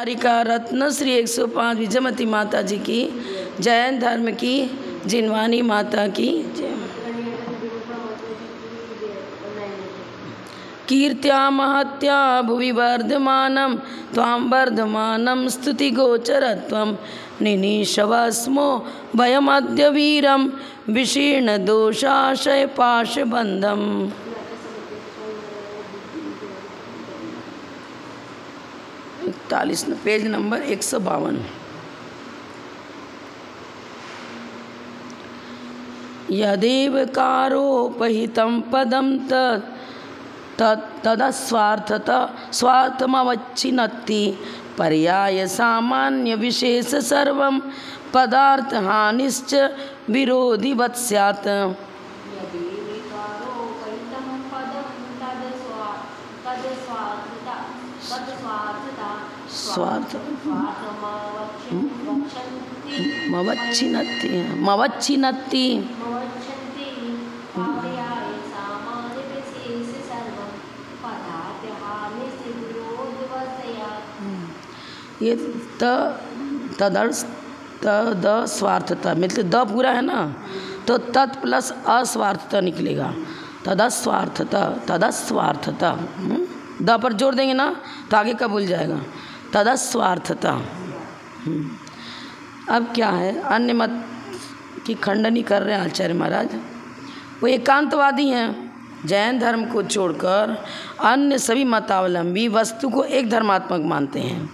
का रत्न श्री 105 विजयमती माता जी की, जैन धर्म की जिनवानी माता की जय। कीर्त्या महत्या भुवि वर्धमानं त्वां वर्धमानं स्तुतिगोचरत्वं निनीशवस्मो भयमद्य वीरं विशीर्णदोषाशय पाशबन्धम्। 41 पेज नंबर 152। यदेव कारोपहितं पदं तदस्वार्थता स्वार्थमवच्छिनत्ति पर्याय सामान्य विशेष सर्वं पदार्थहानिश्च विरोधिवत् स्यात्। मवच्छिनत्ति ये तद स्वार्थता मतलब द पूरा है ना, तो तत् प्लस अस्वार्थता निकलेगा। तदस्वार्थता तदस्वार्थता द पर जोड़ देंगे ना तो आगे का भूल जाएगा। तदस्वार्थता। अब क्या है, अन्य मत की खंडनी कर रहे हैं आचार्य महाराज। वो एकांतवादी हैं, जैन धर्म को छोड़कर अन्य सभी मतावलंबी वस्तु को एक धर्मात्मक मानते हैं।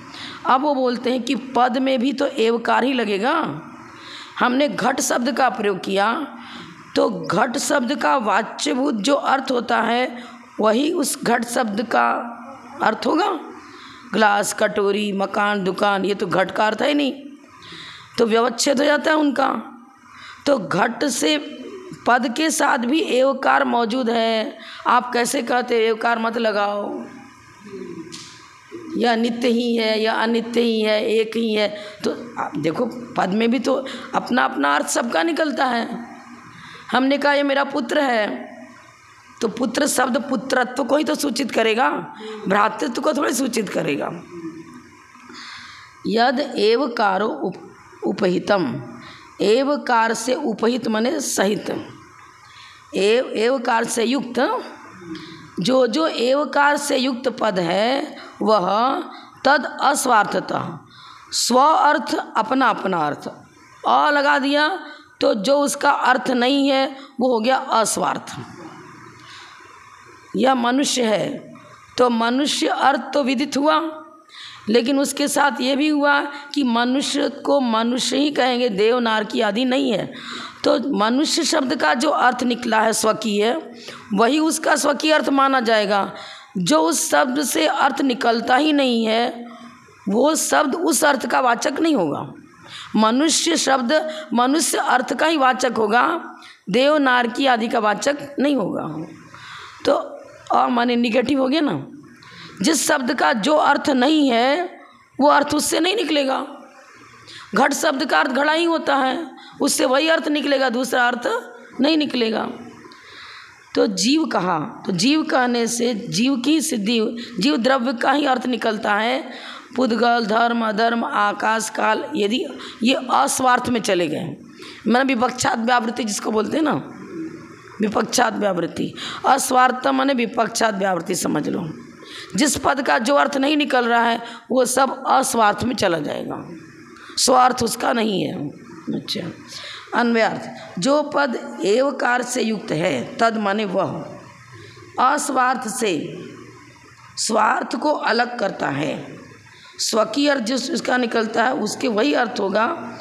अब वो बोलते हैं कि पद में भी तो एवकार ही लगेगा। हमने घट शब्द का प्रयोग किया तो घट शब्द का वाच्यभूत जो अर्थ होता है वही उस घट शब्द का अर्थ होगा। ग्लास, कटोरी, मकान, दुकान, ये तो घट का अर्थ है नहीं, तो व्यवच्छेद हो जाता है उनका। तो घट से पद के साथ भी एवकार मौजूद है। आप कैसे कहते एवकार मत लगाओ, या नित्य ही है या अनित्य ही है, एक ही है। तो आप देखो पद में भी तो अपना अपना अर्थ सबका निकलता है। हमने कहा ये मेरा पुत्र है, तो पुत्र शब्द पुत्रत्व को ही तो सूचित करेगा, भ्रातृत्व को थोड़ी सूचित करेगा। यद एवकारो उपहितम, एवकार से उपहित माने सहित, एवकार से युक्त, जो एवकार से युक्त पद है वह तद अस्वार्थता, स्व अर्थ अपना अपना अर्थ, अ लगा दिया तो जो उसका अर्थ नहीं है वो हो गया अस्वार्थ। यह मनुष्य है तो मनुष्य अर्थ तो विदित हुआ, लेकिन उसके साथ ये भी हुआ कि मनुष्य को मनुष्य ही कहेंगे, देव नारकी आदि नहीं है। तो मनुष्य शब्द का जो अर्थ निकला है स्वकीय, वही उसका स्वकीय अर्थ माना जाएगा। जो उस शब्द से अर्थ निकलता ही नहीं है वो शब्द उस अर्थ का वाचक नहीं होगा। मनुष्य शब्द मनुष्य अर्थ का ही वाचक होगा, देव नारकी आदि का वाचक नहीं होगा। तो और माने निगेटिव हो गया ना। जिस शब्द का जो अर्थ नहीं है वो अर्थ उससे नहीं निकलेगा। घट शब्द का अर्थ घड़ा ही होता है, उससे वही अर्थ निकलेगा, दूसरा अर्थ नहीं निकलेगा। तो जीव कहा, तो जीव कहने से जीव की सिद्धि, जीव द्रव्य का ही अर्थ निकलता है। पुद्गल, धर्म, अधर्म, आकाश, काल, यदि ये अस्वार्थ में चले गए, मैंने विपक्षात व्यावृत्ति जिसको बोलते हैं ना, विपक्षात व्यावृत्ति, अस्वार्थ माने विपक्षात व्यावृत्ति समझ लो। जिस पद का जो अर्थ नहीं निकल रहा है वो सब अस्वार्थ में चला जाएगा, स्वार्थ उसका नहीं है। अच्छा, अन्वयार्थ, जो पद एवकार से युक्त है तद माने वह अस्वार्थ से स्वार्थ को अलग करता है। स्वकीय अर्थ जो उसका निकलता है उसके वही अर्थ होगा,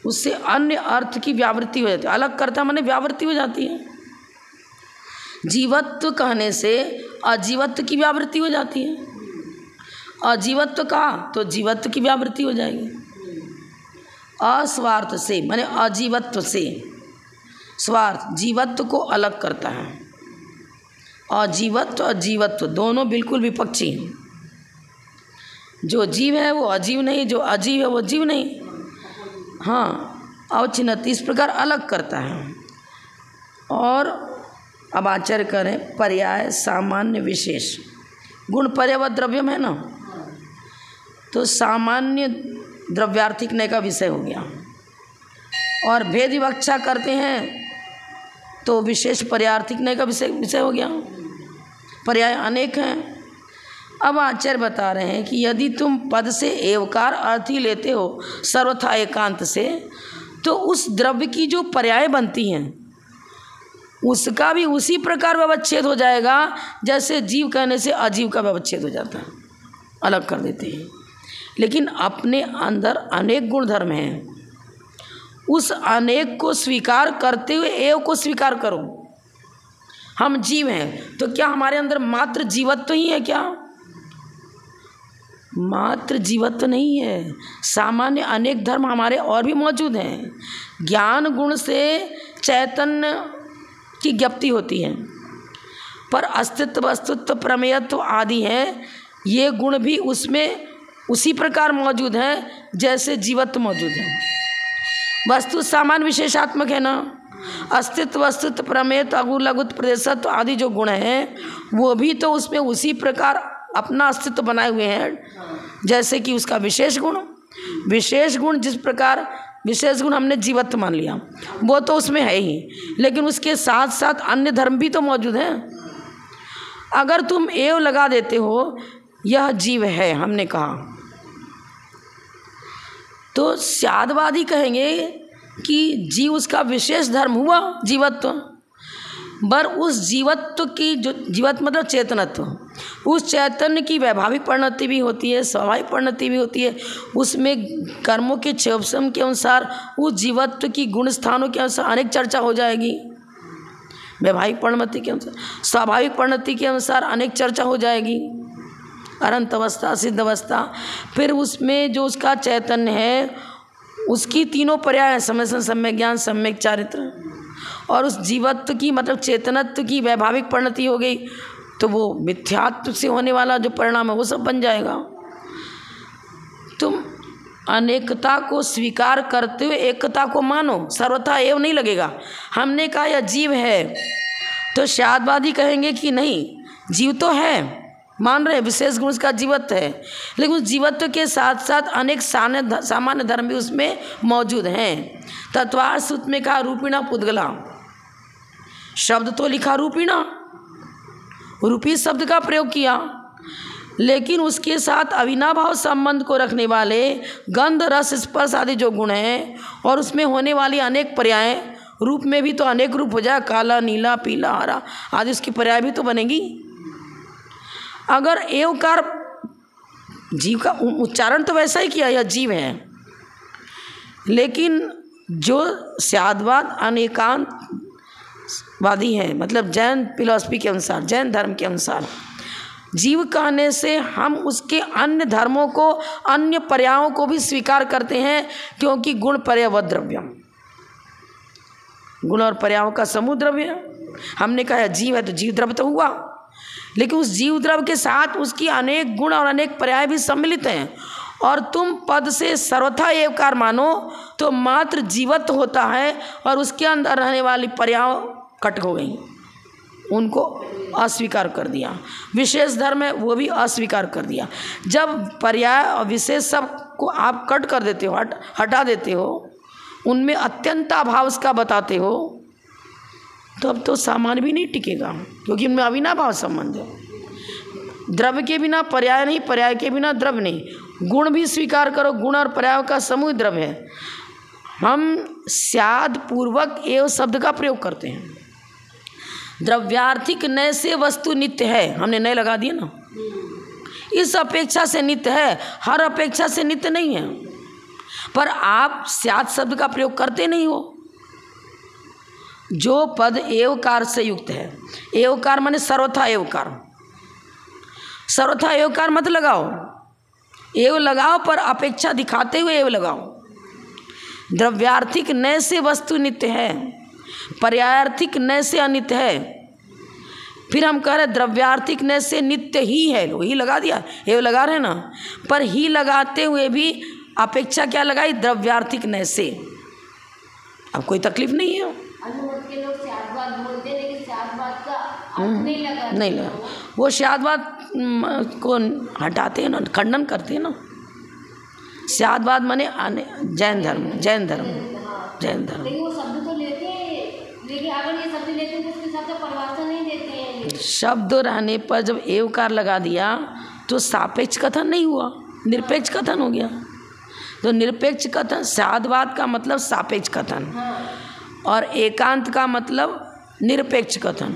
उससे अन्य अर्थ की व्यावृत्ति हो जाती है। अलग करता माने व्यावृत्ति हो जाती है। जीवत्व कहने से अजीवत्व की व्यावृत्ति हो जाती है। अजीवत्व कहा तो जीवत्व की व्यावृत्ति हो जाएगी। अस्वार्थ से माने अजीवत्व से स्वार्थ जीवत्व को अलग करता है। अजीवत्व और जीवत्व दोनों बिल्कुल विपक्षी हैं। जो जीव है वो अजीव नहीं, जो अजीव है वो जीव नहीं। हाँ, अवच्छिन्नति इस प्रकार अलग करता है। और अब आचार्य करें पर्याय सामान्य विशेष गुण पर्यावत द्रव्यम है ना, तो सामान्य द्रव्यार्थिक नय का विषय हो गया, और भेद विवक्षा करते हैं तो विशेष पर्यार्थिक नय का विषय हो गया। पर्याय अनेक हैं। अब आचार्य बता रहे हैं कि यदि तुम पद से एवकार अर्थ ही लेते हो सर्वथा एकांत से, तो उस द्रव्य की जो पर्याय बनती हैं उसका भी उसी प्रकार व्यवच्छेद हो जाएगा जैसे जीव कहने से अजीव का व्यवच्छेद हो जाता है, अलग कर देते हैं। लेकिन अपने अंदर अनेक गुण धर्म हैं, उस अनेक को स्वीकार करते हुए एव को स्वीकार करो। हम जीव हैं तो क्या हमारे अंदर मात्र जीवत्व ही है क्या? मात्र जीवत्व नहीं है, सामान्य अनेक धर्म हमारे और भी मौजूद हैं। ज्ञान गुण से चैतन्य की ज्ञप्ति होती है, पर अस्तित्व अस्तित्व प्रमेयत्व आदि हैं, ये गुण भी उसमें उसी प्रकार मौजूद हैं जैसे जीवत्व मौजूद है। वस्तु सामान्य विशेषात्मक है ना, अस्तित्व अस्तित्व प्रमेयत्व अगुण लघुत्व प्रदेशत्व आदि जो गुण हैं वो भी तो उसमें उसी प्रकार अपना अस्तित्व बनाए हुए हैं जैसे कि उसका विशेष गुण जिस प्रकार विशेष गुण हमने जीवत्व मान लिया वो तो उसमें है ही, लेकिन उसके साथ साथ अन्य धर्म भी तो मौजूद हैं। अगर तुम एव लगा देते हो यह जीव है हमने कहा, तो स्यादवादी कहेंगे कि जीव उसका विशेष धर्म हुआ जीवत्व, पर उस जीवत्व की जो जीवत्व मतलब चेतनत्व, उस चैतन्य की वैभाविक परिणति भी होती है, स्वाभाविक परिणति भी होती है। उसमें कर्मों के क्षेत्रम के अनुसार उस जीवत्व की गुण स्थानों के अनुसार अनेक चर्चा हो जाएगी। वैभाविक परिणति के अनुसार, स्वाभाविक परिणति के अनुसार अनेक चर्चा हो जाएगी, अनंत अवस्था सिद्ध अवस्था। फिर उसमें जो उसका चैतन्य है उसकी तीनों पर्याय समय सम्यक ज्ञान सम्यक चारित्र, और उस जीवत्व की मतलब चेतनत्व की वैभाविक परिणति हो गई तो वो मिथ्यात्व से होने वाला जो परिणाम है वो सब बन जाएगा। तुम अनेकता को स्वीकार करते हुए एकता को मानो, सर्वथा एव नहीं लगेगा। हमने कहा यह जीव है तो शादवादी कहेंगे कि नहीं, जीव तो है, मान रहे विशेष गुण उसका जीवत्व है, लेकिन उस जीवत्व के साथ साथ अनेक सामान्य धर्म भी उसमें मौजूद हैं। तत्वार्थ सूत्र में कहा रूपिणा पुद्गला, शब्द तो लिखा रूपिणा, रूपी शब्द का प्रयोग किया, लेकिन उसके साथ अविनाभाव संबंध को रखने वाले गंध रस स्पर्श आदि जो गुण हैं और उसमें होने वाली अनेक पर्याय, रूप में भी तो अनेक रूप हो जाए, काला नीला पीला हरा आदि उसकी पर्याय भी तो बनेगी। अगर एवकार जीव का उच्चारण तो वैसा ही किया, यह जीव है, लेकिन जो स्यादवाद अनेकांतवादी है, मतलब जैन फिलॉसफी के अनुसार, जैन धर्म के अनुसार जीव कहने से हम उसके अन्य धर्मों को, अन्य पर्यायों को भी स्वीकार करते हैं, क्योंकि गुण पर्याय द्रव्यम, गुण और पर्यायों का समूह द्रव्य। हमने कहा जीव है तो जीव द्रव्य तो हुआ, लेकिन उस जीव द्रव्य के साथ उसकी अनेक गुण और अनेक पर्याय भी सम्मिलित हैं। और तुम पद से सर्वथा एवकार मानो तो मात्र जीवत्व होता है और उसके अंदर रहने वाली पर्याय कट हो गई, उनको अस्वीकार कर दिया। विशेष धर्म है वो भी अस्वीकार कर दिया। जब पर्याय और विशेष सब को आप कट कर देते हो, हटा देते हो, उनमें अत्यंत अभाव का बताते हो, तो अब तो सामान्य भी नहीं टिकेगा, क्योंकि उनमें अविनाभाव संबंध है। द्रव्य के बिना पर्याय नहीं, पर्याय के बिना द्रव्य नहीं। गुण भी स्वीकार करो, गुण और पर्याय का समूह द्रव्य है। हम स्याद पूर्वक एव शब्द का प्रयोग करते हैं। द्रव्यार्थिक नय से वस्तु नित्य है, हमने नय लगा दिया ना, इस अपेक्षा से नित्य है, हर अपेक्षा से नित्य नहीं है। पर आप स्याद शब्द का प्रयोग करते नहीं हो। जो पद एवकार से युक्त है, एवकार माने सर्वथा एवकार, सर्वथा एवकार मत लगाओ, एव लगाओ पर अपेक्षा दिखाते हुए एव लगाओ। द्रव्यार्थिक नय से वस्तु नित्य है, पर्यायार्थिक नय से अनित्य है। फिर हम कह रहे द्रव्यार्थिक नय से नित्य ही है, लो ही लगा दिया, एव लगा रहे ना, पर ही लगाते हुए भी अपेक्षा क्या लगाई, द्रव्यार्थिक नय से। अब कोई तकलीफ नहीं है। अनुमत के लोग स्यादवाद बोलते हैं, लेकिन स्यादवाद का अर्थ नहीं लगा, वो स्यादवाद को हटाते हैं ना, खंडन करते हैं ना। स्यादवाद माने जैन धर्म। लेकिन वो शब्द तो लेते हैं, लेकिन अगर ये शब्द लेते हैं तो उसके हिसाब से परिभाषा नहीं देते हैं। शब्द रहने पर जब एवकार लगा दिया तो सापेक्ष कथन नहीं हुआ, निरपेक्ष कथन हो गया। तो निरपेक्ष कथन, स्यादवाद का मतलब सापेक्ष कथन, और एकांत का मतलब निरपेक्ष कथन।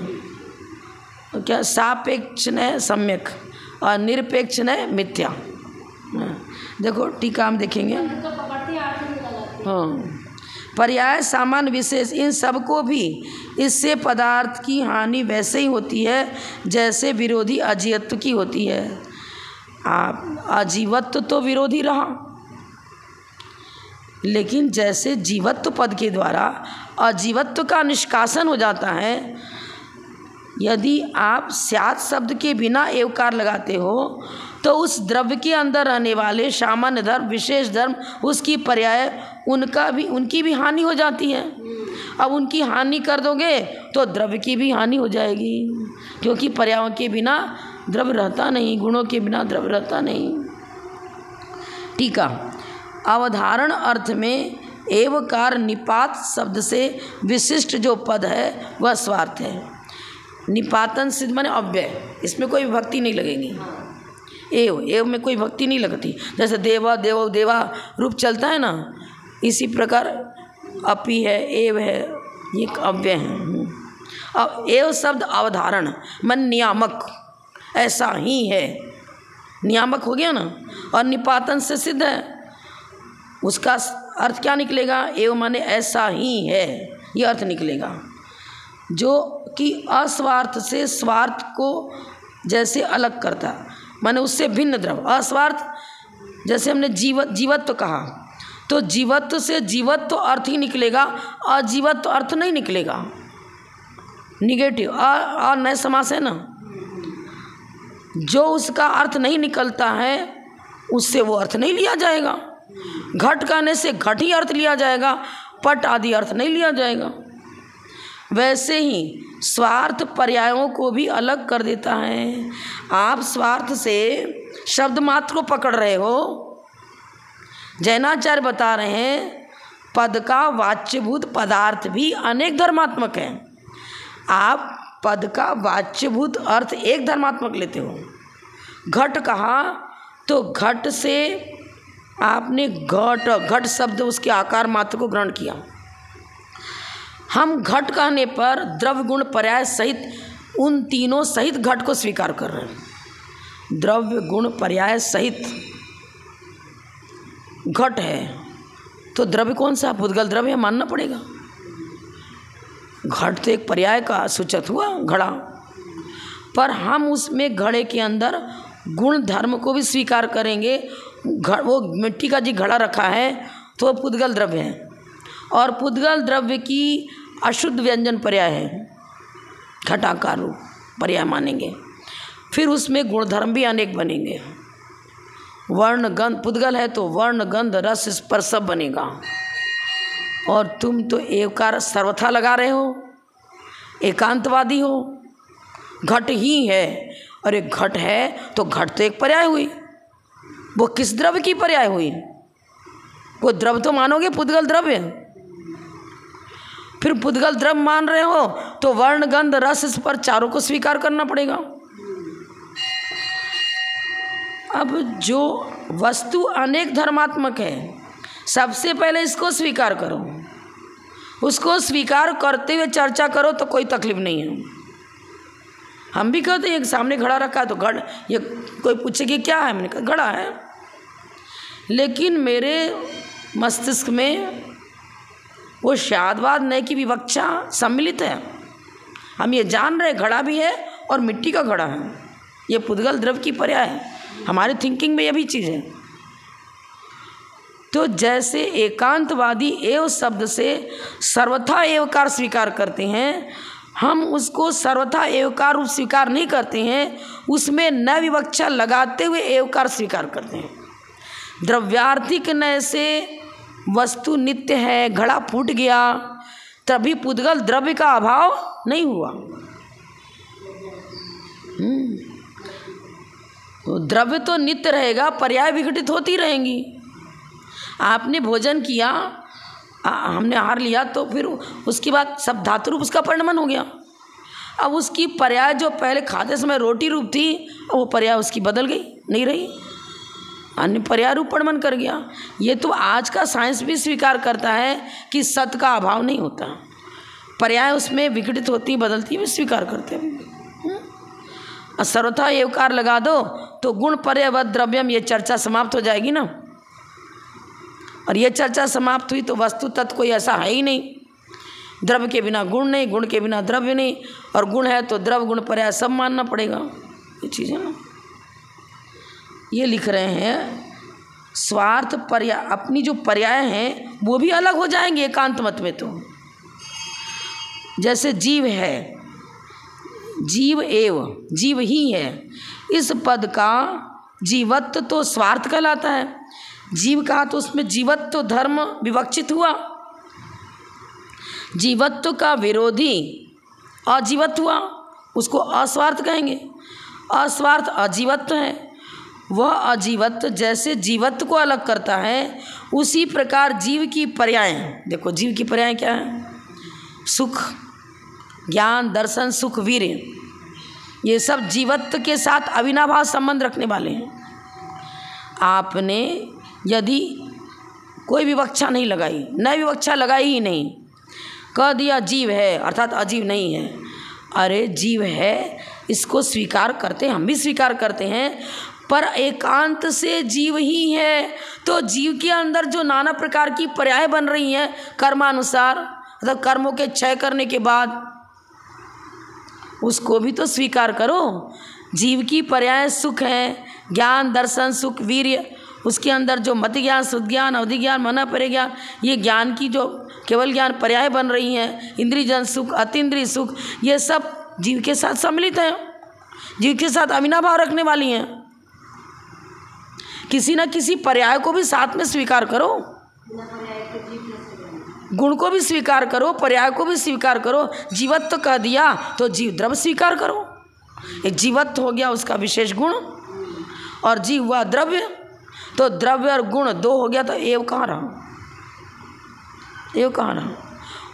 तो क्या सापेक्ष ने सम्यक और निरपेक्ष ने मिथ्या। देखो टीका हम देखेंगे। हाँ, पर्याय सामान्य विशेष इन सबको भी इससे पदार्थ की हानि वैसे ही होती है जैसे विरोधी अजीवत्व की होती है। आप अजीवत्व तो विरोधी रहा, लेकिन जैसे जीवत्व पद के द्वारा अजीवत्व का निष्कासन हो जाता है, यदि आप स्यात् शब्द के बिना एवकार लगाते हो तो उस द्रव्य के अंदर रहने वाले सामान्य धर्म, विशेष धर्म, उसकी पर्याय उनकी भी हानि हो जाती है। अब उनकी हानि कर दोगे तो द्रव्य की भी हानि हो जाएगी, क्योंकि पर्यायों के बिना द्रव्य रहता नहीं, गुणों के बिना द्रव्य रहता नहीं। टीका, अवधारण अर्थ में एवकार निपात शब्द से विशिष्ट जो पद है वह स्वार्थ है। निपातन सिद्ध माने अव्यय, इसमें कोई विभक्ति नहीं लगेगी। एव में कोई भक्ति नहीं लगती। जैसे देवा देवो देवा रूप चलता है ना, इसी प्रकार अपि है, एव है, ये अव्यय है। अब एव शब्द अवधारण मन नियामक, ऐसा ही है, नियामक हो गया ना, और निपातन से सिद्ध है। उसका अर्थ क्या निकलेगा? एव माने ऐसा ही है, ये अर्थ निकलेगा, जो कि अस्वार्थ से स्वार्थ को जैसे अलग करता, माने उससे भिन्न द्रव्य। अस्वार्थ जैसे हमने जीवत्व कहा, तो जीवत्व से जीवत्व अर्थ ही निकलेगा, अजीवत्व अर्थ नहीं निकलेगा। निगेटिव और नए समास है ना, जो उसका अर्थ नहीं निकलता है उससे वो अर्थ नहीं लिया जाएगा। घट कहने से घट ही अर्थ लिया जाएगा, पट आदि अर्थ नहीं लिया जाएगा। वैसे ही स्वार्थ पर्यायों को भी अलग कर देता है। आप स्वार्थ से शब्द मात्र को पकड़ रहे हो। जैनाचार्य बता रहे हैं पद का वाच्यभूत पदार्थ भी अनेक धर्मात्मक है। आप पद का वाच्यभूत अर्थ एक धर्मात्मक लेते हो। घट कहा तो घट से आपने घट शब्द उसके आकार मात्र को ग्रहण किया। हम घट कहने पर द्रव्य गुण पर्याय सहित उन तीनों सहित घट को स्वीकार कर रहे हैं। द्रव्य गुण पर्याय सहित घट है तो द्रव्य कौन सा? पुद्गल द्रव्य है, मानना पड़ेगा। घट तो एक पर्याय का सूचक हुआ, घड़ा, पर हम उसमें घड़े के अंदर गुण धर्म को भी स्वीकार करेंगे। वो मिट्टी का जी घड़ा रखा है तो पुद्गल द्रव्य है, और पुद्गल द्रव्य की अशुद्ध व्यंजन पर्याय है, घटाकार रूप पर्याय मानेंगे। फिर उसमें गुणधर्म भी अनेक बनेंगे। वर्ण गंध, पुद्गल है तो वर्ण गंध रस स्पर्श सब बनेगा। और तुम तो एवकार सर्वथा लगा रहे हो, एकांतवादी हो। घट ही है, अरे घट है तो घट तो एक पर्याय हुई, वो किस द्रव्य की पर्याय हुई? वो द्रव्य तो मानोगे पुद्गल द्रव्य। फिर पुद्गल द्रव्य मान रहे हो तो वर्ण गंध रस स्पर्श चारों को स्वीकार करना पड़ेगा। अब जो वस्तु अनेक धर्मात्मक है, सबसे पहले इसको स्वीकार करो। उसको स्वीकार करते हुए चर्चा करो तो कोई तकलीफ नहीं है। हम भी कहते हैं एक सामने घड़ा रखा है तो घड़, ये कोई पूछे कि क्या है, मैंने कहा घड़ा है। लेकिन मेरे मस्तिष्क में वो शादवाद नए की विवक्षा सम्मिलित है। हम ये जान रहे घड़ा भी है और मिट्टी का घड़ा है, ये पुद्गल द्रव्य की पर्याय है। हमारे थिंकिंग में ये भी चीज़ है। तो जैसे एकांतवादी एव शब्द से सर्वथा एवकार स्वीकार करते हैं, हम उसको सर्वथा एवकार रूप स्वीकार नहीं करते हैं, उसमें न विवक्षा लगाते हुए एवकार स्वीकार करते हैं। द्रव्यार्थिक नय से वस्तु नित्य है, घड़ा फूट गया, तभी पुद्गल द्रव्य का अभाव नहीं हुआ। तो द्रव्य तो नित्य रहेगा, पर्याय विघटित होती रहेंगी। आपने भोजन किया, हमने आहार लिया, तो फिर उसके बाद सब धातु रूप उसका परिणमन हो गया। अब उसकी पर्याय जो पहले खाते समय रोटी रूप थी, वो पर्याय उसकी बदल गई, नहीं रही, अन्य पर्याय रूप परिणमन कर गया। ये तो आज का साइंस भी स्वीकार करता है कि सत का अभाव नहीं होता, पर्याय उसमें विघटित होती बदलती, भी स्वीकार करते हैं। सर्वथा एवकार लगा दो तो गुण पर्यवत द्रव्यम, ये चर्चा समाप्त हो जाएगी ना। और ये चर्चा समाप्त हुई तो वस्तु तत्व कोई ऐसा है ही नहीं। द्रव्य के बिना गुण नहीं, गुण के बिना द्रव्य नहीं, और गुण है तो द्रव्य गुण पर्याय सब मानना पड़ेगा। ये चीज़ है ना। ये लिख रहे हैं स्वार्थ पर्याय, अपनी जो पर्याय हैं वो भी अलग हो जाएंगे एकांत मत में। तो जैसे जीव है, जीव एव, जीव ही है, इस पद का जीवत्व तो स्वार्थ कहलाता है। जीव कहा तो उसमें जीवत्व धर्म विवक्षित हुआ, जीवत्व का विरोधी अजीवत्व हुआ, उसको अस्वार्थ कहेंगे। अस्वार्थ अजीवत्व है, वह अजीवत्व जैसे जीवत्व को अलग करता है, उसी प्रकार जीव की पर्याय, देखो जीव की पर्याय क्या है, सुख, ज्ञान, दर्शन, सुख, वीर्य, ये सब जीवत्व के साथ अविनाभाव संबंध रखने वाले हैं। आपने यदि कोई विवक्षा नहीं लगाई, नई विवक्षा लगाई ही नहीं, कह दिया जीव है अर्थात अजीव नहीं है, अरे जीव है इसको स्वीकार करते, हम भी स्वीकार करते हैं, पर एकांत से जीव ही है। तो जीव के अंदर जो नाना प्रकार की पर्याय बन रही हैं कर्मानुसार, मतलब कर्मों के क्षय करने के बाद, उसको भी तो स्वीकार करो। जीव की पर्याय सुख है, ज्ञान, दर्शन, सुख, वीर्य, उसके अंदर जो मति ज्ञान, शुद्ध ज्ञान, अवधि ज्ञान, मन परिज्ञान, ये ज्ञान की जो केवल ज्ञान पर्याय बन रही हैं, इंद्रियजन सुख, अतीन्द्रिय सुख, ये सब जीव के साथ सम्मिलित हैं, जीव के साथ अविनाभाव रखने वाली हैं। किसी न किसी पर्याय को भी साथ में स्वीकार करो, गुण को भी स्वीकार करो, पर्याय को भी स्वीकार करो। जीवत्व कह दिया तो जीव द्रव्य स्वीकार करो, एक जीवत्व हो गया उसका विशेष गुण, और जीव हुआ द्रव्य, तो द्रव्य और गुण दो हो गया, तो एव कहाँ रहा, एव कहाँ रहा।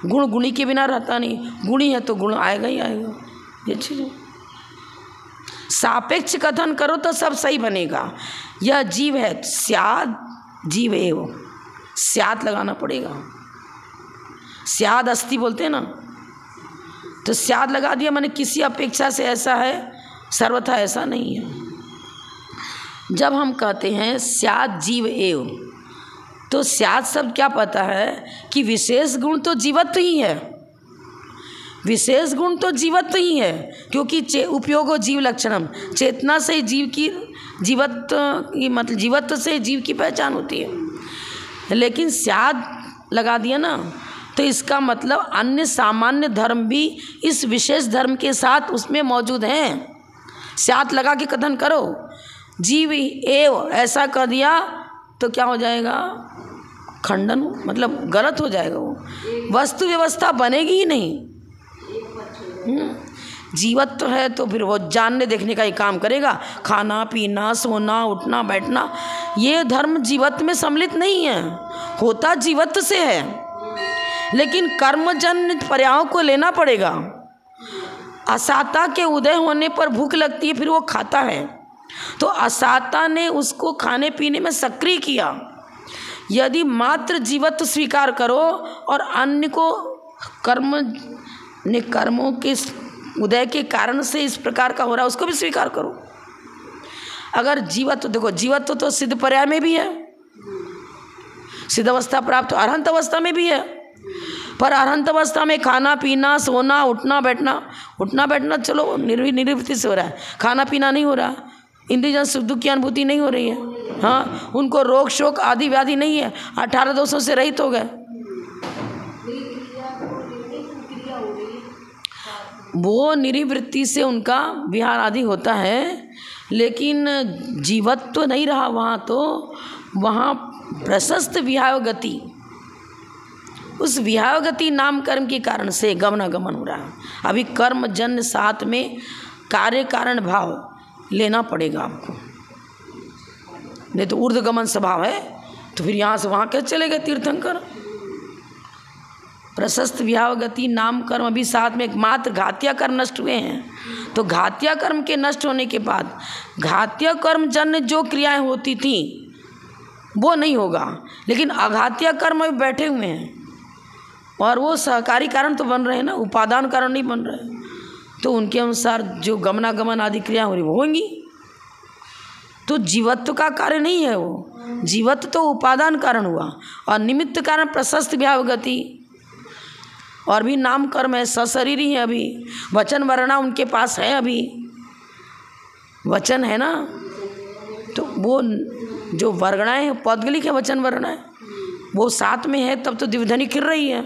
गुण गुणी के बिना रहता नहीं, गुणी है तो गुण आएगा ही आएगा। ये चीज़ सापेक्ष कथन करो तो सब सही बनेगा। यह जीव है, स्याद जीव एव, स्याद लगाना पड़ेगा, स्याद अस्ति बोलते हैं ना, तो स्याद लगा दिया, मैंने किसी अपेक्षा से ऐसा है, सर्वथा ऐसा नहीं है। जब हम कहते हैं स्याद जीव एव, तो स्याद शब्द क्या पता है कि विशेष गुण तो जीवत्व ही है, विशेष गुण तो जीवत्व ही है, क्योंकि उपयोगो जीव लक्षणम, चेतना से जीव की जीवत्व की मतलब जीवत्व से जीव की पहचान होती है। लेकिन स्याद लगा दिया ना, तो इसका मतलब अन्य सामान्य धर्म भी इस विशेष धर्म के साथ उसमें मौजूद हैं। स्याद लगा के कथन करो, जीव एव ऐसा कर दिया तो क्या हो जाएगा, खंडन, मतलब गलत हो जाएगा, वो वस्तु व्यवस्था बनेगी ही नहीं। जीवत्व है तो फिर वो जानने देखने का ही काम करेगा, खाना पीना सोना उठना बैठना, ये धर्म जीवत्व में सम्मिलित नहीं है, होता जीवत्व से है, लेकिन कर्मजन्य पर्यायों को लेना पड़ेगा। असाता के उदय होने पर भूख लगती है, फिर वो खाता है, तो असाता ने उसको खाने पीने में सक्रिय किया। यदि मात्र जीवत्व स्वीकार करो और अन्य को कर्मों के उदय के कारण से इस प्रकार का हो रहा है उसको भी स्वीकार करो। अगर जीवत्व, देखो जीवत्व तो सिद्ध पर्याय में भी है, सिद्ध अवस्था प्राप्त अरहंत अवस्था में भी है, पर अरहंत अवस्था में खाना पीना सोना उठना बैठना चलो निर्वृत्ति से हो रहा है, खाना पीना नहीं हो रहा, इंद्रियजन सुख दुख की अनुभूति नहीं हो रही है, हाँ उनको रोग शोक आदि व्याधि नहीं है, 18 दोषों से रहित हो गए, वो निवृत्ति से उनका विहार आदि होता है, लेकिन जीवत्व तो नहीं रहा वहाँ, तो वहाँ प्रशस्त विहाय गति, उस विहाय गति नाम कर्म के कारण से गमनागमन हो रहा है। अभी कर्म जन्य साथ में कार्य कारण भाव लेना पड़ेगा आपको, नहीं तो ऊर्ध्वगमन स्वभाव है, तो फिर यहाँ से वहाँ कैसे चले गए तीर्थंकर। प्रशस्त विहाव गति नाम कर्म अभी साथ में मात्र घातीय कर्म नष्ट हुए हैं। तो घातीय कर्म के नष्ट होने के बाद घातीय कर्म जन्य जो क्रियाएं होती थी वो नहीं होगा, लेकिन अघातीय कर्म अभी बैठे हुए हैं और वो सहकारी कारण तो बन रहे हैं ना, उपादान कारण नहीं बन रहे। तो उनके अनुसार जो गमनागमन आदि क्रिया हो रही वो होंगी। तो जीवत्व का कार्य नहीं है वो, जीवत्व तो उपादान कारण हुआ और निमित्त कारण प्रशस्त विहाव गति और भी नाम कर्म है, सशरीरी है। अभी वचन वर्णा उनके पास है, अभी वचन है ना, तो वो जो वर्गणाएँ हैं पौद्गलिक है, वचन वर्णाएँ वो साथ में है, तब तो द्विध्वनि खिल रही है,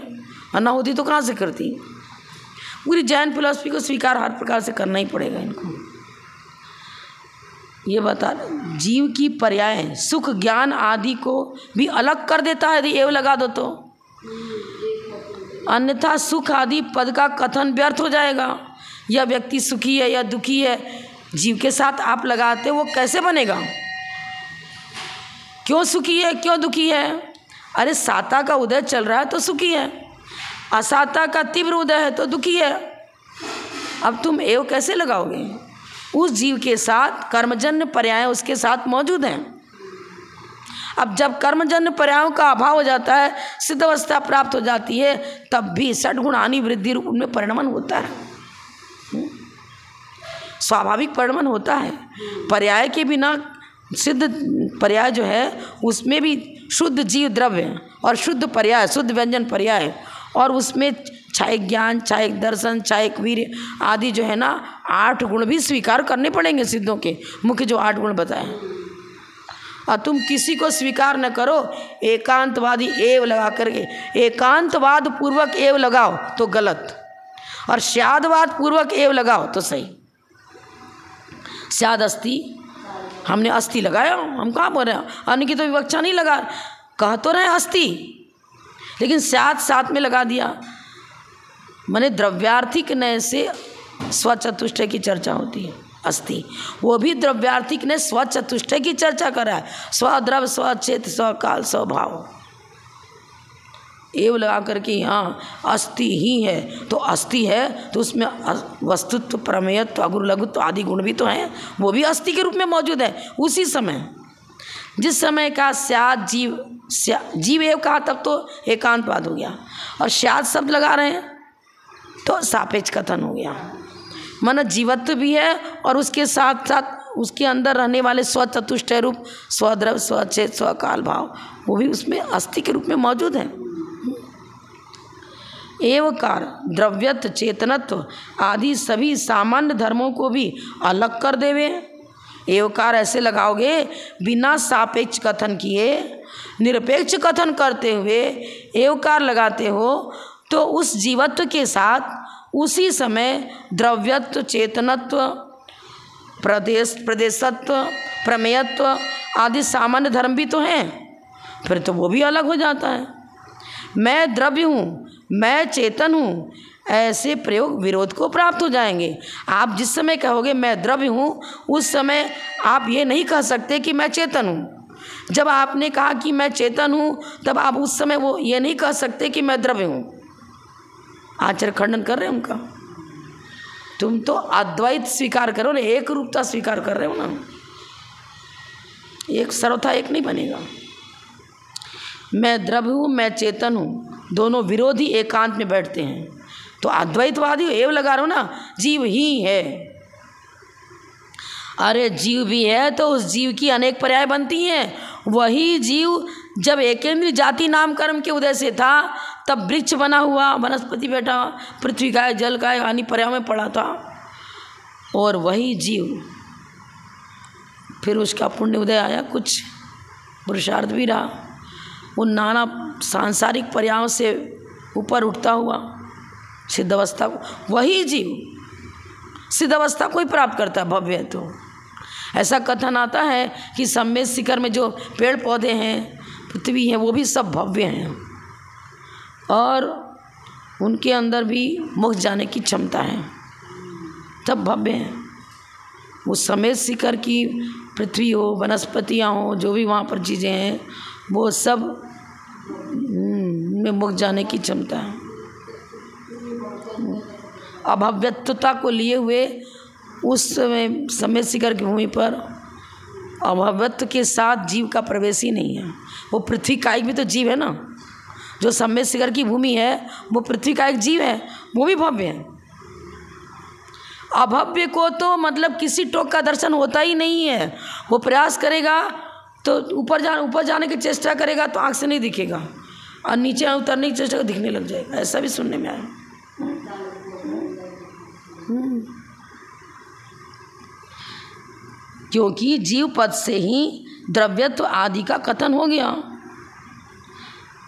और ना होती तो कहाँ से करती। पूरी जैन फिलॉसफी को स्वीकार हर प्रकार से करना ही पड़ेगा इनको। ये बता जीव की पर्याय सुख ज्ञान आदि को भी अलग कर देता है यदि एव लगा दो तो, अन्यथा सुख आदि पद का कथन व्यर्थ हो जाएगा। यह व्यक्ति सुखी है या दुखी है, जीव के साथ आप लगाते वो कैसे बनेगा। क्यों सुखी है क्यों दुखी है, अरे साता का उदय चल रहा है तो सुखी है, असाता का तीव्र उदय है तो दुखी है। अब तुम एव कैसे लगाओगे। उस जीव के साथ कर्मजन्य पर्याय उसके साथ मौजूद हैं। अब जब कर्मजन्य पर्यायों का अभाव हो जाता है, सिद्ध अवस्था प्राप्त हो जाती है, तब भी षड्गुण हानि वृद्धि रूप में परिणमन होता है, स्वाभाविक परिणमन होता है। पर्याय के बिना सिद्ध पर्याय जो है उसमें भी शुद्ध जीव द्रव्य और शुद्ध पर्याय शुद्ध व्यंजन पर्याय, और उसमें चाहे ज्ञान चाहे दर्शन चाहे वीर्य आदि जो है ना 8 गुण भी स्वीकार करने पड़ेंगे सिद्धों के मुख्य जो 8 गुण बताए। और तुम किसी को स्वीकार न करो, एकांतवादी एव लगा करके एकांतवाद पूर्वक एव लगाओ तो गलत, और स्यादवाद पूर्वक एव लगाओ तो सही। स्याद अस्थि हमने अस्थि लगाया, हम कहाँ बोल रहे हैं अन्य की तो विवक्षा नहीं लगा, कह तो रहे अस्थि, लेकिन स्याद साथ में लगा दिया। माने द्रव्यार्थिक नय से स्वचतुष्टय की चर्चा होती है। अस्थि वो भी द्रव्यार्थिक ने स्वचतुष्टय की चर्चा करा है, स्वद्रव स्वचेत स्वकाल स्वभाव एव लगा करके यहाँ अस्थि ही है, तो अस्थि है तो उसमें वस्तुत्व प्रमेयत्व अगुरु लघुत्व आदि गुण भी तो हैं, वो भी अस्थि के रूप में मौजूद है। उसी समय जिस समय का स्याद जीव एव कहा तब तो एकांतवाद हो गया, और स्याद शब्द लगा रहे हैं तो सापेक्ष कथन हो गया। मन जीवत्व भी है और उसके साथ साथ उसके अंदर रहने वाले स्वचतुष्टय रूप स्वद्रव स्वचेत स्वकाल भाव वो भी उसमें अस्थि के रूप में मौजूद है। एवकार द्रव्यत्व चेतनत्व आदि सभी सामान्य धर्मों को भी अलग कर देवे। एवकार ऐसे लगाओगे बिना सापेक्ष कथन किए, निरपेक्ष कथन करते हुए एवकार लगाते हो तो उस जीवत्व के साथ उसी समय द्रव्यत्व चेतनत्व प्रदेशत्व प्रमेयत्व आदि सामान्य धर्म भी तो हैं, फिर तो वो भी अलग हो जाता है। मैं द्रव्य हूँ मैं चेतन हूँ, ऐसे प्रयोग विरोध को प्राप्त हो जाएंगे। आप जिस समय कहोगे मैं द्रव्य हूँ उस समय आप ये नहीं कह सकते कि मैं चेतन हूँ। जब आपने कहा कि मैं चेतन हूँ तब आप उस समय वो ये नहीं कह सकते कि मैं द्रव्य हूँ। आचार्य खंडन कर रहे हैं उनका। तुम तो अद्वैत स्वीकार करो ना, एक रूपता स्वीकार कर रहे हो ना, एक सर्वथा एक नहीं बनेगा। मैं द्रव्य हूँ मैं चेतन हूँ, दोनों विरोधी एकांत में बैठते हैं, तो अद्वैतवादी एव लगा रहे हो ना, जीव ही है। अरे जीव भी है तो उस जीव की अनेक पर्याय बनती हैं। वही जीव जब एकेंद्रीय जाति नाम कर्म के उदय से था तब वृक्ष बना हुआ, वनस्पति बैठा, पृथ्वी का जल का हानि पर्याय में पड़ा था, और वही जीव फिर उसका पुण्य उदय आया, कुछ पुरुषार्थ भी रहा, वो नाना सांसारिक पर्यायों से ऊपर उठता हुआ सिद्ध अवस्था को, वही जीव सिद्ध अवस्था को ही प्राप्त करता है भव्य। तो ऐसा कथन आता है कि सम्मेद शिखर में जो पेड़ पौधे हैं पृथ्वी है वो भी सब भव्य हैं और उनके अंदर भी मोक्ष जाने की क्षमता है, तब भव्य हैं। वो सम्मेद शिखर की पृथ्वी हो वनस्पतियाँ हो जो भी वहाँ पर चीज़ें हैं वो सब में मुक जाने की क्षमता है। अभव्यत्वता को लिए हुए उस समय शिखर की भूमि पर अभव्यत्व के साथ जीव का प्रवेश ही नहीं है। वो पृथ्वी कायिक भी तो जीव है ना, जो सम्य शिखर की भूमि है वो पृथ्वी का एक जीव है, वो भी भव्य है। अभव्य को तो मतलब किसी टोक का दर्शन होता ही नहीं है। वो प्रयास करेगा तो ऊपर जाने की चेष्टा करेगा तो आँख से नहीं दिखेगा, और नीचे उतरने की चेष्टा दिखने लग जाएगा। ऐसा भी सुनने में आया। क्योंकि जीव पद से ही द्रव्यत्व आदि का कथन हो गया।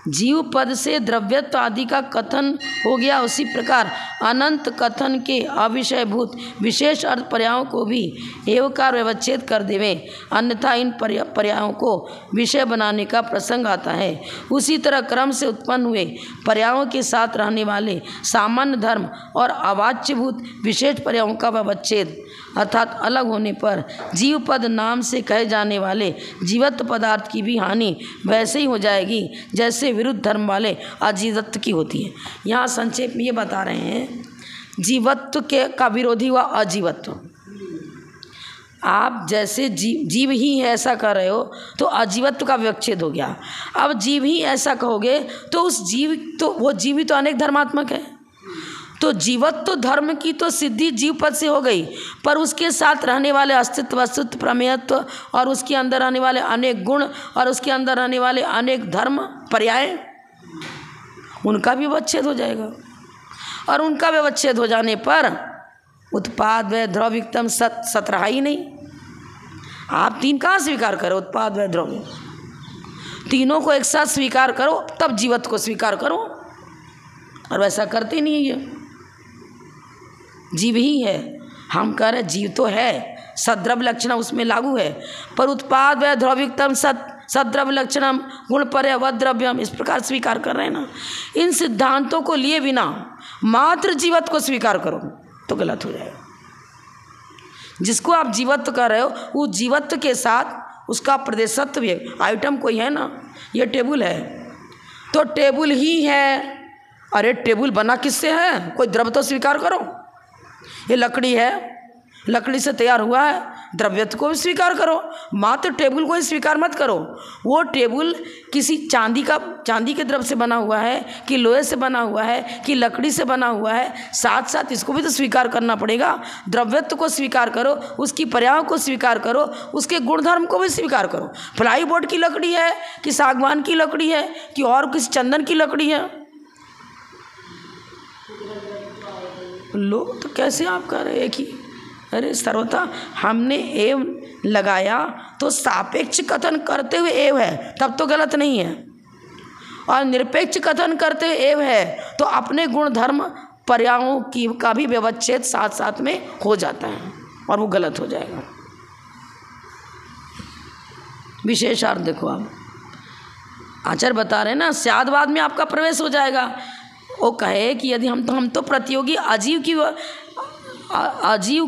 जीव पद से द्रव्यत्व आदि का कथन हो गया, उसी प्रकार अनंत कथन के अविषयभूत विशेष अर्थ पर्यायों को भी एवकार व्यवच्छेद कर देवे, अन्यथा इन पर्यायों को विषय बनाने का प्रसंग आता है। उसी तरह क्रम से उत्पन्न हुए पर्यायों के साथ रहने वाले सामान्य धर्म और अवाच्यभूत विशेष पर्यायों का व्यवच्छेद अर्थात अलग होने पर जीव पद नाम से कहे जाने वाले जीवत्व पदार्थ की भी हानि वैसे ही हो जाएगी जैसे विरुद्ध धर्म वाले अजीवत्व की होती है। यहाँ संक्षेप में ये बता रहे हैं, जीवत्व का विरोधी हुआ अजीवत्व। आप जैसे जीव ही है ऐसा कर रहे हो तो अजीवत्व का विवच्छेद हो गया। अब जीव ही ऐसा कहोगे तो उस जीव तो वो जीव ही तो अनेक धर्मात्मक है, तो जीवत्व धर्म की तो सिद्धि जीव पद से हो गई, पर उसके साथ रहने वाले अस्तित्व वस्तुत्व प्रमेयत्व और उसके अंदर रहने वाले अनेक गुण और उसके अंदर रहने वाले अनेक धर्म पर्याय, उनका भी व्यवच्छेद हो जाएगा। और उनका व्यवच्छेद हो जाने पर उत्पाद व द्रव्यतम सत रहा ही नहीं। आप तीन कहाँ स्वीकार करो? उत्पाद व द्रव्य, तीनों को एक साथ स्वीकार करो तब जीवत्व को स्वीकार करो, और वैसा करते नहीं है। ये जीव ही है, हम कह रहे जीव तो है, सद्रव्य लक्षण उसमें लागू है, पर उत्पाद व द्रव्यतम सद्रव्य लक्षणम गुण पर्य व द्रव्यम इस प्रकार स्वीकार कर रहे हैं ना। इन सिद्धांतों को लिए बिना मात्र जीवत्व को स्वीकार करो तो गलत हो जाएगा। जिसको आप जीवत्व कर रहे हो वो जीवत्व के साथ उसका प्रदेशत्व भी है। आइटम कोई है ना, ये टेबल है तो टेबल ही है। अरे टेबल बना किससे है? कोई द्रव्य तो स्वीकार करो। ये लकड़ी है, लकड़ी से तैयार हुआ है, द्रव्यत्व को भी स्वीकार करो, मात्र टेबल को ही स्वीकार मत करो। वो टेबल किसी चांदी के द्रव्य से बना हुआ है कि लोहे से बना हुआ है कि लकड़ी से बना हुआ है, साथ साथ इसको भी तो स्वीकार करना पड़ेगा। द्रव्यत्व को स्वीकार करो, उसकी पर्यायों को स्वीकार करो, उसके गुणधर्म को भी स्वीकार करो। प्लाई बोर्ड की लकड़ी है कि सागवान की लकड़ी है कि और किसी चंदन की लकड़ी है, लोग तो कैसे आप कह रहे एक ही? अरे सर्वथा हमने एव लगाया तो सापेक्ष कथन करते हुए एव है तब तो गलत नहीं है, और निरपेक्ष कथन करते हुए एव है तो अपने गुण धर्म पर्यायों की का भी व्यवच्छेद साथ साथ में हो जाता है और वो गलत हो जाएगा। विशेषार्थ देखो, आप आचार्य बता रहे हैं ना, स्यादवाद में आपका प्रवेश हो जाएगा। वो कहे कि यदि हम तो प्रतियोगी अजीव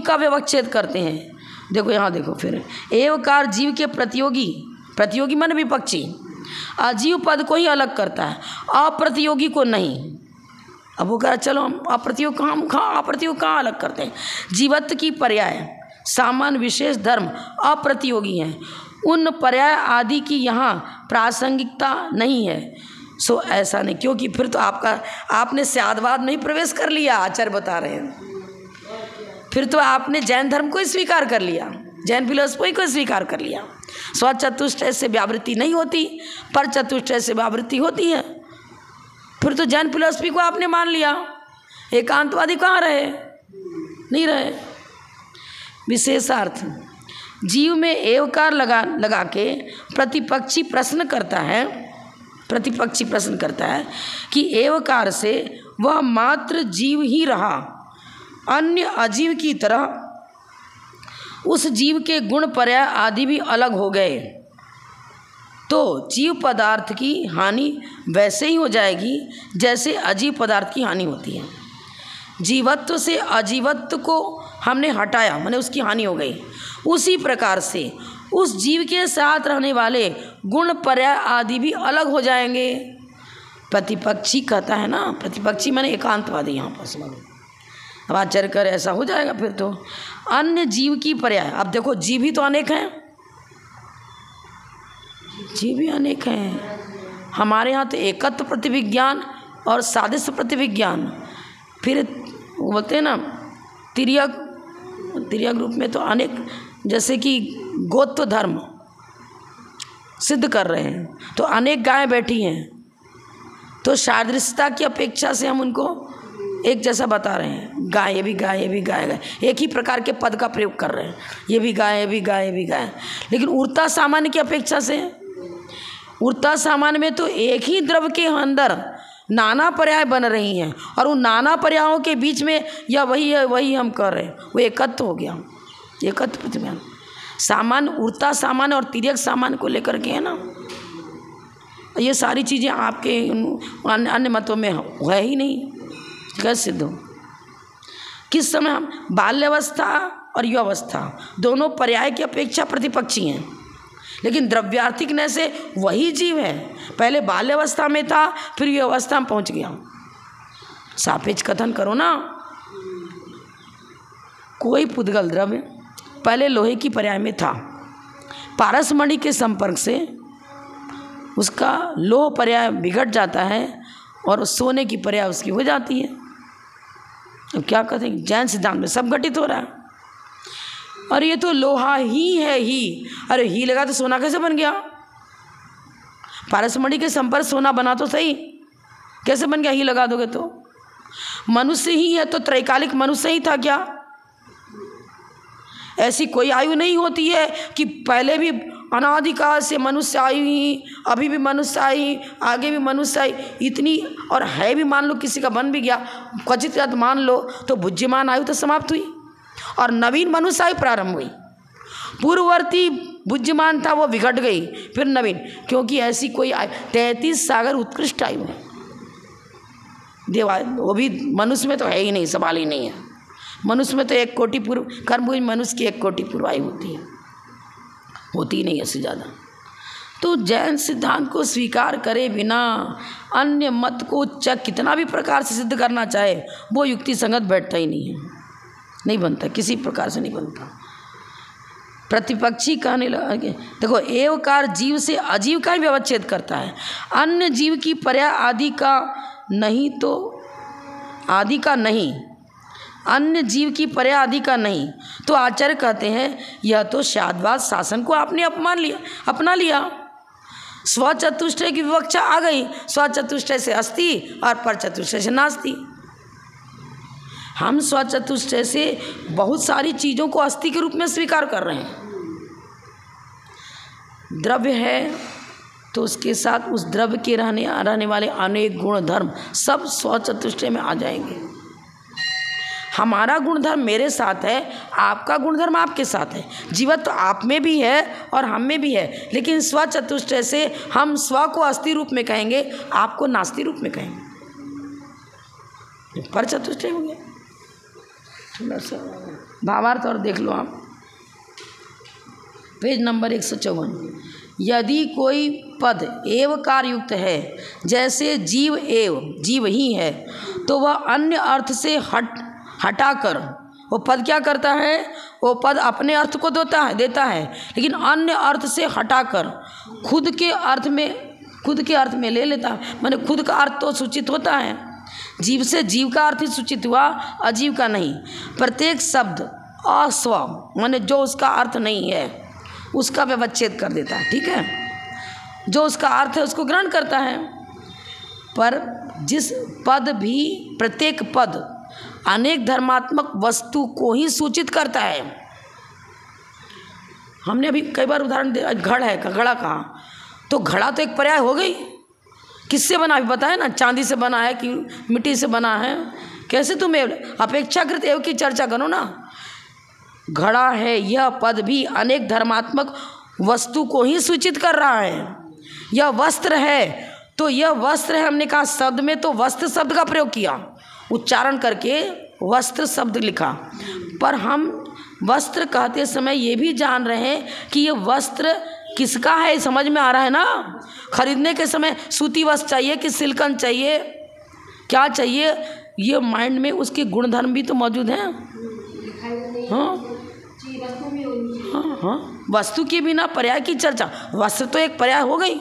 का व्यवच्छेद करते हैं। देखो यहाँ देखो, फिर एवकार जीव के प्रतियोगी मन विपक्षी अजीव पद को ही अलग करता है, अप्रतियोगी को नहीं। अब वो कह चलो हम अप्रतियोग कहाँ अलग करते हैं? जीवत्व की पर्याय सामान्य विशेष धर्म अप्रतियोगी हैं, उन पर्याय आदि की यहाँ प्रासंगिकता नहीं है। सो ऐसा नहीं, क्योंकि फिर तो आपने स्यादवाद में ही प्रवेश कर लिया। आचार्य बता रहे हैं फिर तो आपने जैन धर्म को ही स्वीकार कर लिया, जैन फिलोसफी को स्वीकार कर लिया। स्वचतुष्टय से व्यावृत्ति नहीं होती, पर चतुष्टय से व्यावृत्ति होती है। फिर तो जैन फिलोसफी को आपने मान लिया। एकांतवादी कहाँ रहे? नहीं रहे। विशेषार्थ जीव में एवकार लगा के प्रतिपक्षी प्रश्न करता है कि एवकार से वह मात्र जीव ही रहा, अन्य अजीव की तरह उस जीव के गुण पर्याय आदि भी अलग हो गए, तो जीव पदार्थ की हानि वैसे ही हो जाएगी जैसे अजीव पदार्थ की हानि होती है। जीवत्व से अजीवत्व को हमने हटाया, माने उसकी हानि हो गई। उसी प्रकार से उस जीव के साथ रहने वाले गुण पर्याय आदि भी अलग हो जाएंगे। प्रतिपक्षी कहता है ना, प्रतिपक्षी मैंने एकांतवादी यहाँ पर समझ। अब आचार्य कर ऐसा हो जाएगा फिर तो अन्य जीव की पर्याय। अब देखो जीव ही तो अनेक हैं, जीव भी अनेक हैं। हमारे यहाँ तो एकत्व प्रतिविज्ञान और सादृश्य प्रतिविज्ञान, फिर बोलते हैं ना तिर्यक रूप में तो अनेक, जैसे कि गोत्व धर्म सिद्ध कर रहे हैं तो अनेक गायें बैठी हैं, तो सादृश्यता की अपेक्षा से हम उनको एक जैसा बता रहे हैं। गाय ये भी गाय, ये भी गाय, एक ही प्रकार के पद का प्रयोग कर रहे हैं, ये भी गाय, ये भी गाय, ये भी गाय। लेकिन उड़ता सामान्य की अपेक्षा से, उड़ता सामान्य में तो एक ही द्रव के अंदर नाना पर्याय बन रही हैं और उन नाना पर्यायों के बीच में या वही है वही हम कर रहे हैं, वो एकत्व हो गया, एकत्व प्रतिज्ञान। सामान्य उड़ता सामान्य और तिर्यक सामान्य को लेकर के है ना, ये सारी चीज़ें आपके अन्य मतों में है ही नहीं, कैसे सिद्ध हो? किस समय हम बाल्यावस्था और युवावस्था दोनों पर्याय की अपेक्षा प्रतिपक्षी हैं, लेकिन द्रव्यार्थिकने से वही जीव है, पहले बाल्यावस्था में था फिर युवावस्था में पहुंच गया। सापेक्ष कथन करो ना। कोई पुद्गल द्रव्य पहले लोहे की पर्याय में था, पारसमणि के संपर्क से उसका लोह पर्याय बिगड़ जाता है और सोने की पर्याय उसकी हो जाती है। अब क्या कहते हैं, जैन सिद्धांत में सब घटित हो रहा है। और ये तो लोहा ही है ही, अरे ही लगा तो सोना कैसे बन गया? पारसमणि के संपर्क सोना बना तो सही, कैसे बन गया? ही लगा दोगे तो। मनुष्य ही है तो त्रैकालिक मनुष्य ही था क्या? ऐसी कोई आयु नहीं होती है कि पहले भी अनादिकाल से मनुष्य आई, अभी भी मनुष्य आई, आगे भी मनुष्य आई, इतनी और है भी। मान लो किसी का बन भी गया, क्वचित मान लो तो बुद्धिमान आयु तो समाप्त हुई और नवीन मनुष्य आयु प्रारंभ हुई। पूर्ववर्ती बुद्धिमान था वो विघट गई, फिर नवीन, क्योंकि ऐसी कोई 33 सागर उत्कृष्ट आयु है देवा, वो भी मनुष्य में तो है ही नहीं, सवाल ही नहीं है। मनुष्य में तो 1 कोटि पूर्व कर्म हुई, मनुष्य की 1 कोटि पूर्व आयु होती है, होती ही नहीं इससे ज़्यादा। तो जैन सिद्धांत को स्वीकार करे बिना अन्य मत को कितना भी प्रकार से सिद्ध करना चाहे वो युक्ति संगत बैठता ही नहीं है, नहीं बनता, किसी प्रकार से नहीं बनता। प्रतिपक्षी कहने लगे, देखो एवकार जीव से अजीव का ही व्यवच्छेद करता है, अन्य जीव की पर्याय आदि का नहीं, तो आदि का नहीं, अन्य जीव की पर्याय आदि का नहीं। तो आचार्य कहते हैं यह तो शाद्वाद शासन को आपने अपना लिया। स्वचतुष्टय की विवक्षा आ गई, स्वचतुष्टय से अस्ति और परचतुष्टय से नास्ति। हम स्वचतुष्टय से बहुत सारी चीज़ों को अस्ति के रूप में स्वीकार कर रहे हैं। द्रव्य है तो उसके साथ उस द्रव्य के रहने वाले अनेक गुण धर्म सब स्वचतुष्टय में आ जाएंगे। हमारा गुणधर्म मेरे साथ है, आपका गुणधर्म आपके साथ है, जीवत्व तो आप में भी है और हम में भी है, लेकिन स्वचतुष्टय से हम स्व को अस्ति रूप में कहेंगे, आपको नास्ति रूप में कहेंगे। पर चतुष्टय हो गया। थोड़ा सा भावार्थ और देख लो आप, पेज नंबर 154। यदि कोई पद एवकार युक्त है, जैसे जीव एव जीव ही है, तो वह अन्य अर्थ से हटाकर वो पद क्या करता है, वो पद अपने अर्थ को देता है, लेकिन अन्य अर्थ से हटाकर खुद के अर्थ में ले लेता है। माने खुद का अर्थ तो सूचित होता है, जीव से जीव का अर्थ ही सूचित हुआ, अजीव का नहीं। प्रत्येक शब्द अस्व माने जो उसका अर्थ नहीं है उसका व्यवच्छेद कर देता है, ठीक है। जो उसका अर्थ है उसको ग्रहण करता है, पर जिस पद भी प्रत्येक पद अनेक धर्मात्मक वस्तु को ही सूचित करता है। हमने अभी कई बार उदाहरण दिया, घड़ है, घड़ा कहाँ, तो घड़ा तो एक पर्याय हो गई। किससे बना अभी बताया ना, चांदी से बना है कि मिट्टी से बना है, कैसे तुम अपेक्षाकृत एव की चर्चा करो ना। घड़ा है यह पद भी अनेक धर्मात्मक वस्तु को ही सूचित कर रहा है। यह वस्त्र है तो यह वस्त्र है, हमने कहा शब्द में तो वस्त्र शब्द का प्रयोग किया, उच्चारण करके वस्त्र शब्द लिखा, पर हम वस्त्र कहते समय ये भी जान रहे हैं कि ये वस्त्र किसका है, समझ में आ रहा है ना। खरीदने के समय सूती वस्त्र चाहिए कि सिल्कन चाहिए, क्या चाहिए, ये माइंड में उसके गुणधर्म भी तो मौजूद हैं। हाँ हाँ हाँ, वस्तु के बिना पर्याय की चर्चा। वस्त्र तो एक पर्याय हो गई,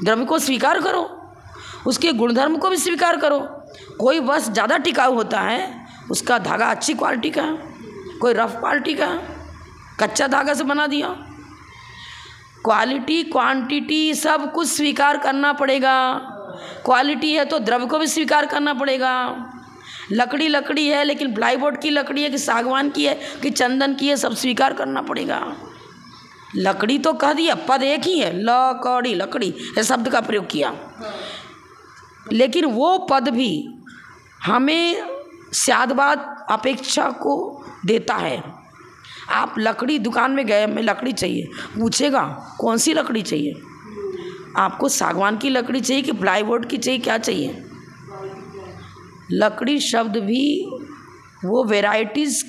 द्रव्य को स्वीकार करो, उसके गुणधर्म को भी स्वीकार करो। कोई वस्त्र ज़्यादा टिकाऊ होता है, उसका धागा अच्छी क्वालिटी का है, कोई रफ क्वालिटी का है, कच्चा धागा से बना दिया। क्वालिटी क्वांटिटी सब कुछ स्वीकार करना पड़ेगा। क्वालिटी है तो द्रव्य को भी स्वीकार करना पड़ेगा। लकड़ी लकड़ी है, लेकिन प्लाईवुड की लकड़ी है कि सागवान की है कि चंदन की है, सब स्वीकार करना पड़ेगा। लकड़ी तो कह दिया, पद एक ही है, लकड़ी लकड़ी इस शब्द का प्रयोग किया, लेकिन वो पद भी हमें स्यादबाद अपेक्षा को देता है। आप लकड़ी दुकान में गए, हमें लकड़ी चाहिए, पूछेगा कौन सी लकड़ी चाहिए, आपको सागवान की लकड़ी चाहिए कि प्लाईवुड की चाहिए, क्या चाहिए। लकड़ी शब्द भी वो वेराइटीज़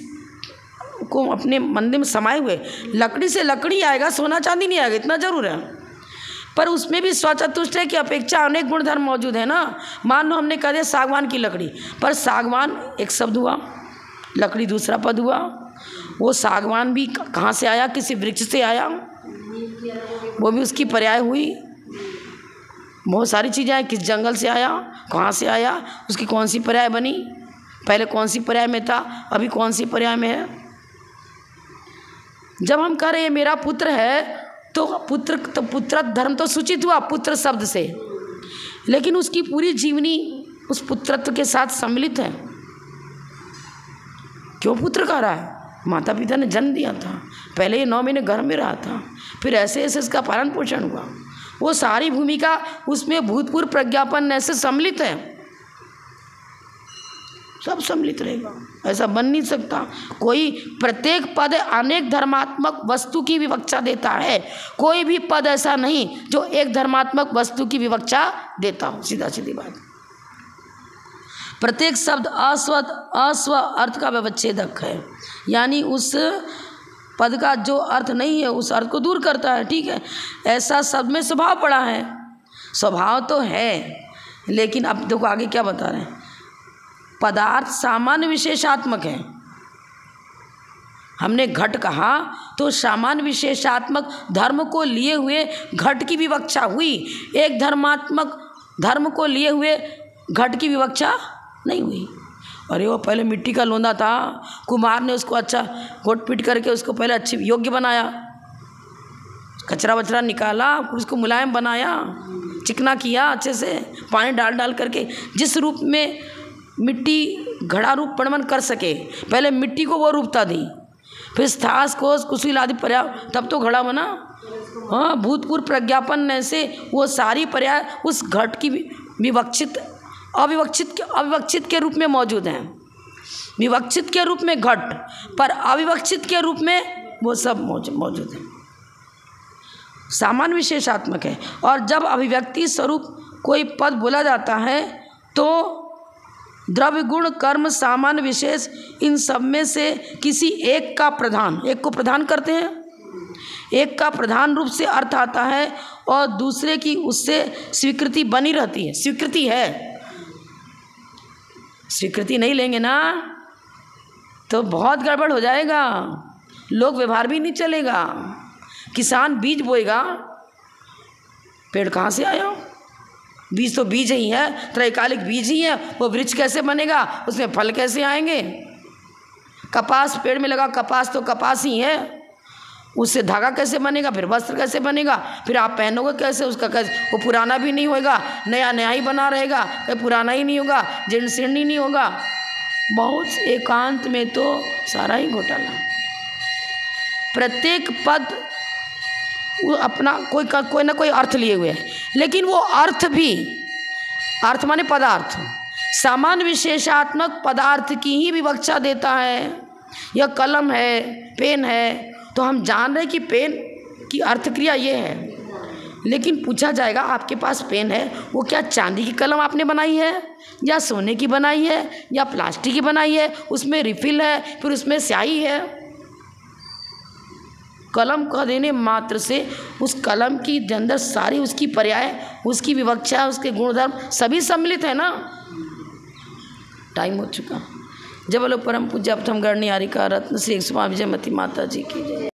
को अपने मंदिर में समाये हुए। लकड़ी से लकड़ी आएगा, सोना चांदी नहीं आएगा, इतना जरूर है। पर उसमें भी स्वचतुष्टय की अपेक्षा अनेक गुणधर्म मौजूद है ना। मान लो हमने कह दिया सागवान की लकड़ी, पर सागवान एक शब्द हुआ, लकड़ी दूसरा पद हुआ। वो सागवान भी कहाँ से आया, किसी वृक्ष से आया, वो भी उसकी पर्याय हुई। बहुत सारी चीज़ें हैं, किस जंगल से आया, कहाँ से आया, उसकी कौन सी पर्याय बनी, पहले कौन सी पर्याय में था, अभी कौन सी पर्याय में है। जब हम कह रहे हैं मेरा पुत्र है, तो पुत्र धर्म तो सूचित हुआ पुत्र शब्द से, लेकिन उसकी पूरी जीवनी उस पुत्रत्व के साथ सम्मिलित है। क्यों पुत्र कह रहा है, माता पिता ने जन्म दिया था, पहले ये 9 महीने गर्भ में रहा था, फिर ऐसे ऐसे इसका पालन पोषण हुआ। वो सारी भूमिका उसमें भूतपूर्व प्रज्ञापन ऐसे सम्मिलित है, सब सम्मिलित रहेगा, ऐसा बन नहीं सकता। कोई प्रत्येक पद अनेक धर्मात्मक वस्तु की विवक्षा देता है, कोई भी पद ऐसा नहीं जो एक धर्मात्मक वस्तु की विवक्षा देता हो, सीधा सीधी बात। प्रत्येक शब्द अस्व अर्थ का व्यवच्छेदक है, यानी उस पद का जो अर्थ नहीं है उस अर्थ को दूर करता है। ठीक है, ऐसा शब्द में स्वभाव पड़ा है, स्वभाव तो है, लेकिन अब देखो आगे क्या बता रहे हैं। पदार्थ सामान्य विशेषात्मक है। हमने घट कहा तो सामान्य विशेषात्मक धर्म को लिए हुए घट की विवक्षा हुई, एक धर्मात्मक धर्म को लिए हुए घट की विवक्षा नहीं हुई। अरे वो पहले मिट्टी का लोंदा था, कुम्हार ने उसको अच्छा घोट पीट करके उसको पहले अच्छी योग्य बनाया, कचरा वचरा निकाला, उसको मुलायम बनाया, चिकना किया अच्छे से, पानी डाल डाल करके जिस रूप में मिट्टी घड़ा रूप परिणमन कर सके, पहले मिट्टी को वो रूपता दी, फिर स्थास कोस कुशील आदि पर्याय, तब तो घड़ा बना। हाँ, भूतपूर्व प्रज्ञापन से वो सारी पर्याय उस घट की विवक्षित अविवक्षित के रूप में मौजूद हैं। विवक्षित के रूप में घट, पर अविवक्षित के रूप में वो सब मौजूद है, सामान्य विशेषात्मक है। और जब अभिव्यक्ति स्वरूप कोई पद बोला जाता है तो द्रव्य गुण कर्म सामान्य विशेष इन सब में से किसी एक को प्रधान करते हैं, एक का प्रधान रूप से अर्थ आता है और दूसरे की उससे स्वीकृति बनी रहती है। स्वीकृति है, स्वीकृति नहीं लेंगे ना तो बहुत गड़बड़ हो जाएगा, लोक व्यवहार भी नहीं चलेगा। किसान बीज बोएगा, पेड़ कहाँ से आया, बीज तो बीज ही है, त्रैकालिक बीज ही है, वो वृक्ष कैसे बनेगा, उसमें फल कैसे आएंगे। कपास पेड़ में लगा, कपास तो कपास ही है, उससे धागा कैसे बनेगा, फिर वस्त्र कैसे बनेगा, फिर आप पहनोगे कैसे, उसका कैसे, वो पुराना भी नहीं होगा, नया नया ही बना रहेगा, कहीं पुराना ही नहीं होगा, जीर्ण शीर्ण ही नहीं होगा। बहुत एकांत में तो सारा ही घोटाला। प्रत्येक पद वो अपना कोई ना कोई अर्थ लिए हुए है, लेकिन वो अर्थ भी, अर्थ माने पदार्थ, सामान्य विशेषात्मक पदार्थ की ही विवक्षा देता है। यह कलम है, पेन है, तो हम जान रहे हैं कि पेन की अर्थक्रिया ये है, लेकिन पूछा जाएगा आपके पास पेन है, वो क्या चांदी की कलम आपने बनाई है या सोने की बनाई है या प्लास्टिक की बनाई है, उसमें रिफिल है, फिर उसमें स्याही है, कलम कह देने मात्र से उस कलम की अंदर सारी उसकी पर्याय, उसकी विवक्षा, उसके गुणधर्म सभी सम्मिलित है ना। टाइम हो चुका। जब बोलो परम पूज्य प्रथम गणनीय हरिका रत्न श्री स्वामी विजयमती माता जी की जय।